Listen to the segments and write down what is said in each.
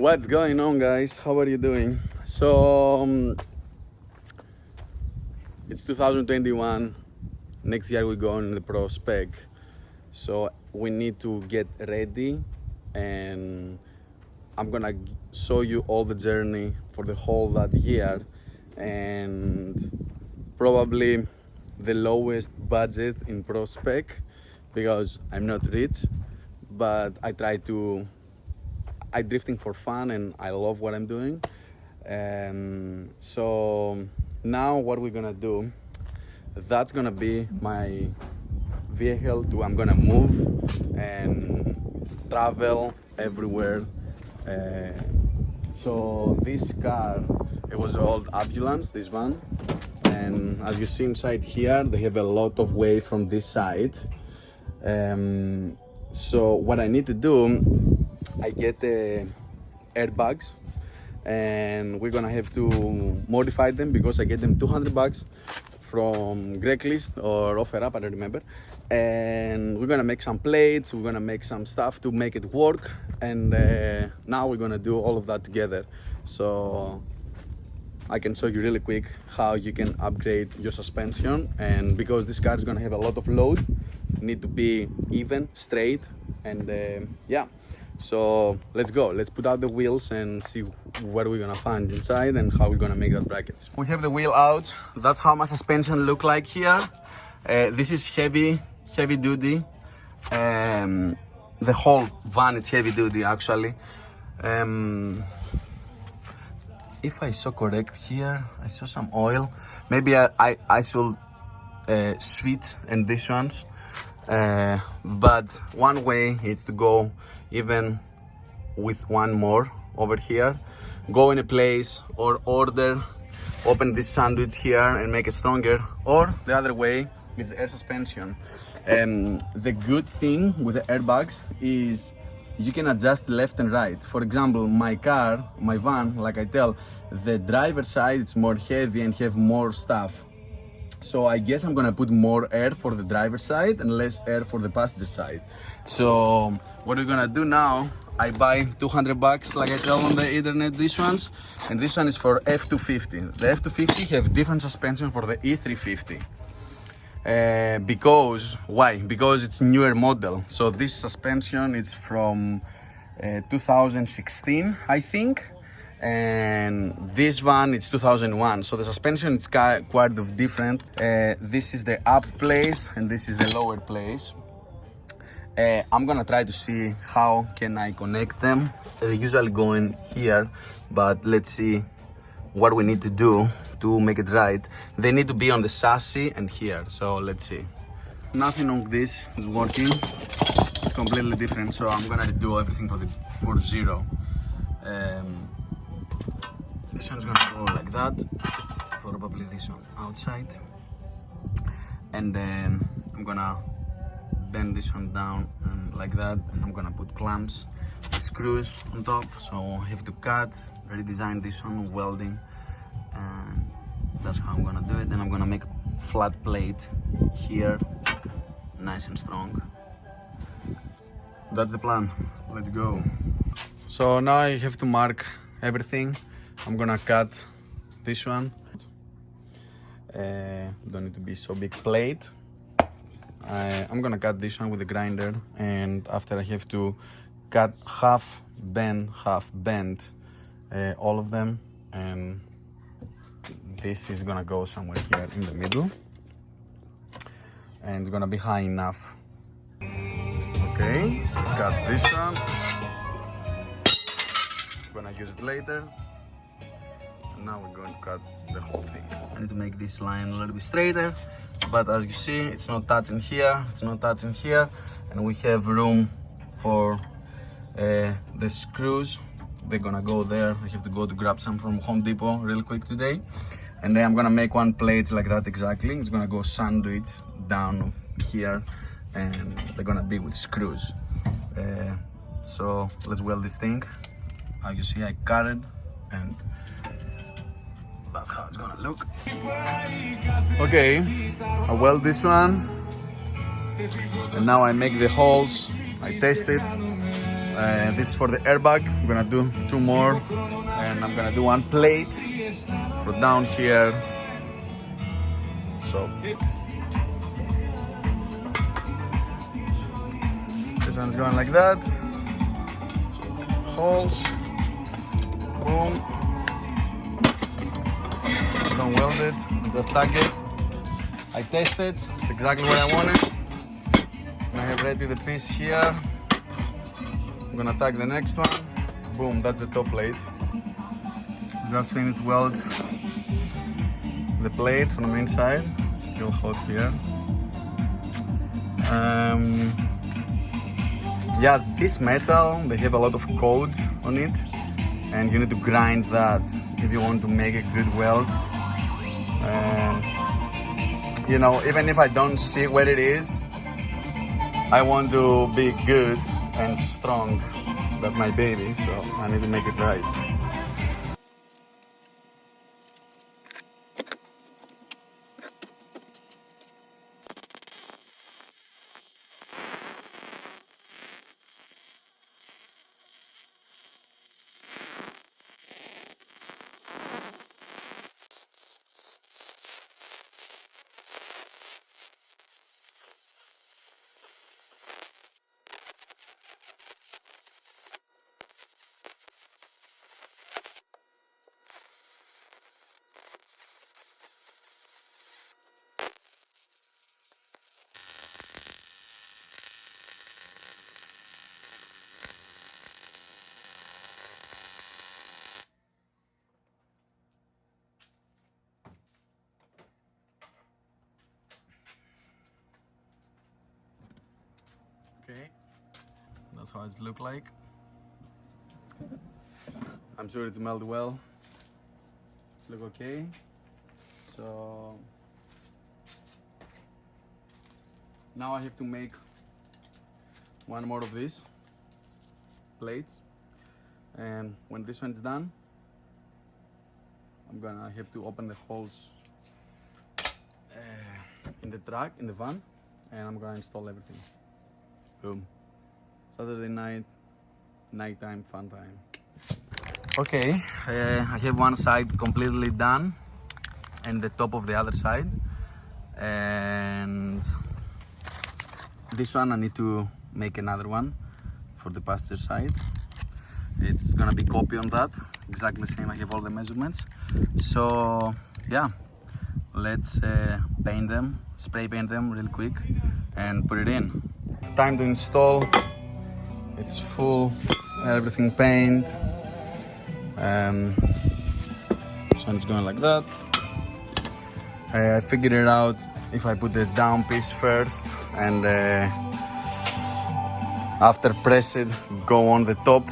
What's going on, guys? How are you doing? So it's 2021. Next year we go on the pro spec, so we need to get ready, and I'm gonna show you all the journey for the whole that year, and probably the lowest budget in pro spec because I'm not rich, but I drifting for fun and I love what I'm doing. So now what we're gonna do, that's gonna be my vehicle I'm gonna move and travel everywhere. So this car, it was an old ambulance, this one, and as you see inside here, they have a lot of weight from this side. So what I need to do, I get airbags, and we're gonna have to modify them because I get them $200 from Craigslist or OfferUp, I don't remember. And we're gonna make some plates, we're gonna make some stuff to make it work, and now we're gonna do all of that together. So I can show you really quick how you can upgrade your suspension, and because this car is gonna have a lot of load, need to be even, straight, and yeah. So let's go, let's put out the wheels and see what we're gonna find inside and how we're gonna make that brackets. We have the wheel out. That's how my suspension look like here. This is heavy duty. The whole van is heavy duty actually. If I saw correct here, I saw some oil. Maybe I should switch in these ones. But one way is to go even with one more over here, go in a place or order, open this sandwich here and make it stronger, or the other way with the air suspension. The good thing with the airbags is you can adjust left and right. For example, my van, like I tell, the driver's side it's more heavy and have more stuff. So I guess I'm gonna put more air for the driver's side and less air for the passenger side. So what we're gonna do now, I buy $200 like I tell on the internet, these ones, and this one is for F250. The F250 have different suspension for the E350. Why? Because it's newer model. So this suspension is from 2016, I think. And this one it's 2001, so the suspension is quite of different. This is the up place and this is the lower place. I'm gonna try to see how can I connect them. They usually go in here, but let's see what we need to do to make it right. They need to be on the chassis and here, so let's see. Nothing on this is working, it's completely different, so I'm gonna do everything for zero. This one's gonna go like that, probably this one outside, and then I'm gonna bend this one down and like that, and I'm gonna put clamps with screws on top, so I have to cut, redesign this one, welding, and that's how I'm gonna do it. Then I'm gonna make a flat plate here, nice and strong. That's the plan, let's go. So now I have to mark everything. I'm gonna cut this one. Don't need to be so big plate. I'm gonna cut this one with a grinder, and after I have to cut half bend, all of them, and this is gonna go somewhere here in the middle, and it's gonna be high enough. Okay, so cut this one. I'm gonna use it later. Now we're going to cut the whole thing. I need to make this line a little bit straighter, but as you see, it's not touching here, it's not touching here, and we have room for the screws. They're gonna go there. I have to go to grab some from Home Depot real quick today, and then I'm gonna make one plate like that exactly. It's gonna go sandwich down here, and they're gonna be with screws. So let's weld this thing. As you see, I cut it, and that's how it's gonna look. Okay, I weld this one, and now I make the holes. I test it, This is for the airbag. I'm gonna do 2 more, and I'm gonna do 1 plate for down here. So this one's going like that. Holes. Boom. Don't weld it, just tag it. I test it, it's exactly what I wanted. I have ready the piece here. I'm gonna tag the next one. Boom, that's the top plate. Just finished weld the plate from the inside. Still hot here. Yeah, this metal, they have a lot of code on it, and you need to grind that if you want to make a good weld. And you know, even if I don't see where it is, I want to be good and strong. That's my baby, so I need to make it right. Okay, that's how it looks like. I'm sure it smelled well. It's look okay. So now I have to make 1 more of these plates, and when this one's done, I'm gonna have to open the holes in the truck, in the van, and I'm gonna install everything. Boom. Saturday night, nighttime, fun time. Okay, I have one side completely done and the top of the other side. And this one I need to make another one for the passenger side. It's gonna be copy on that, exactly the same. I have all the measurements. So yeah, let's paint them, spray paint them real quick and put it in. Time to install. It's full, everything paint. So it's going like that. I figured it out if I put the down piece first and after press it, go on the top.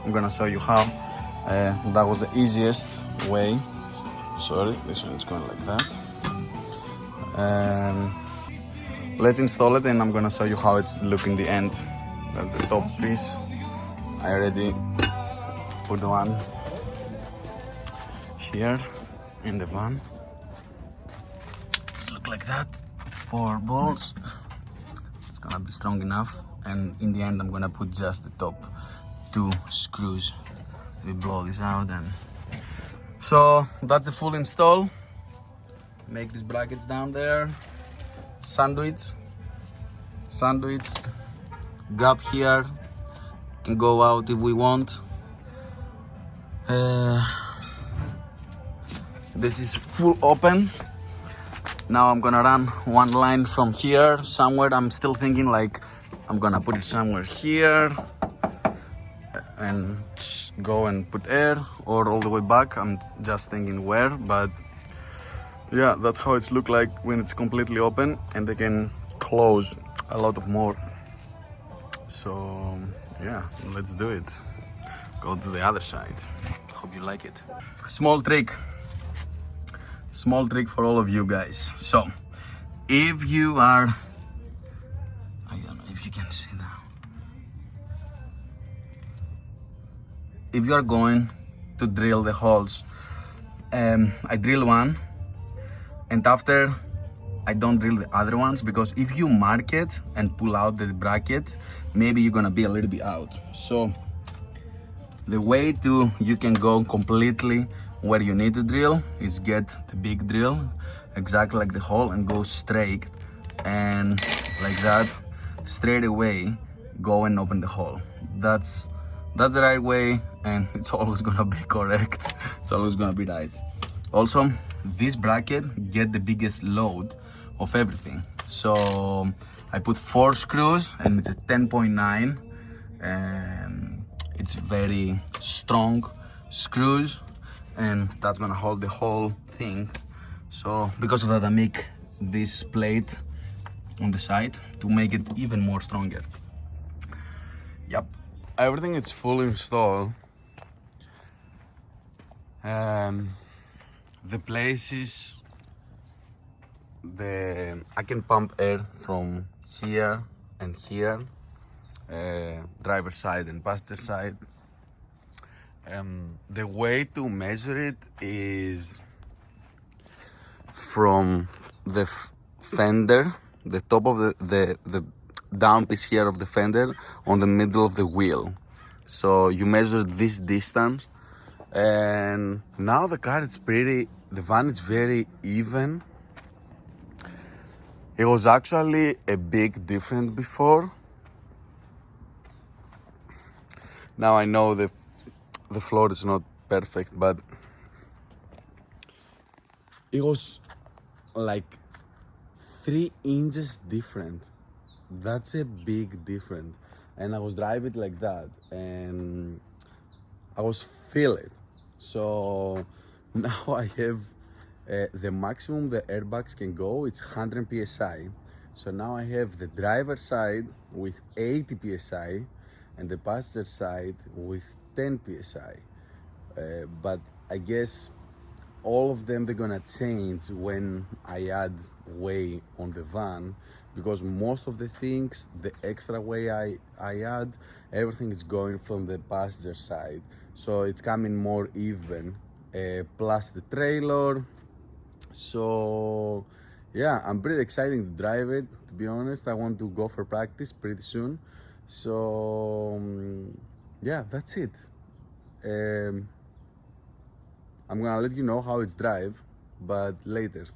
I'm gonna show you how. That was the easiest way. Sorry, this one is going like that. Let's install it and I'm gonna show you how it's looking the end. That's the top piece. I already put one here in the van. It's look like that with 4 bolts. It's gonna be strong enough, and in the end I'm gonna put just the top 2 screws. We blow this out, and so that's the full install. Make these brackets down there. Sandwich, gap here, can go out if we want. This is full open. Now I'm gonna run one line from here somewhere. I'm still thinking like I'm gonna put it somewhere here and go and put air, or all the way back. I'm just thinking where, but yeah, that's how it's look like when it's completely open, and they can close a lot of more. So yeah, let's do it. Go to the other side. Hope you like it. Small trick for all of you guys. So if you are, I don't know if you can see now, if you are going to drill the holes, I drill one, and after I don't drill the other ones, because if you mark it and pull out the brackets, maybe you're gonna be a little bit out. So the way you can go completely where you need to drill is get the big drill, exactly like the hole, and go straight, and like that, straight away, go and open the hole. That's the right way, and it's always gonna be correct. It's always gonna be right. Also, this bracket get the biggest load of everything. So I put 4 screws, and it's a 10.9, and it's very strong screws, and that's gonna hold the whole thing. So because of that, I make this plate on the side to make it even more stronger. Yep, everything is fully installed. The places, I can pump air from here and here, driver side and passenger side. The way to measure it is from the fender, the top of the down piece here of the fender, on the middle of the wheel. So you measure this distance, and now the van is very even. It was actually a big difference before. Now I know the floor is not perfect, but it was like 3 inches different. That's a big difference. And I was driving like that, and I was feel it. So now I have the maximum the airbags can go, it's 100 psi. So now I have the driver side with 80 psi and the passenger side with 10 psi. But I guess all of them, they're gonna change when I add weight on the van, because most of the things, the extra weight I add, everything is going from the passenger side, so it's coming more even, plus the trailer. So yeah, I'm pretty excited to drive it, to be honest. I want to go for practice pretty soon. So yeah, that's it. I'm gonna let you know how it's drive, but later.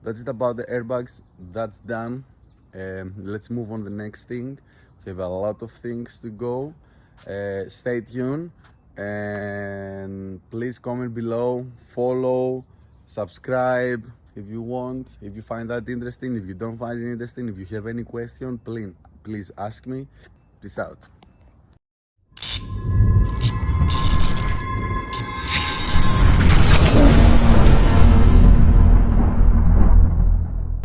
That's it about the airbags. That's done. Let's move on to the next thing. We have a lot of things to go. Stay tuned, and please comment below, follow, subscribe if you want, if you find that interesting. If you don't find it interesting, if you have any question, please ask me. Peace out.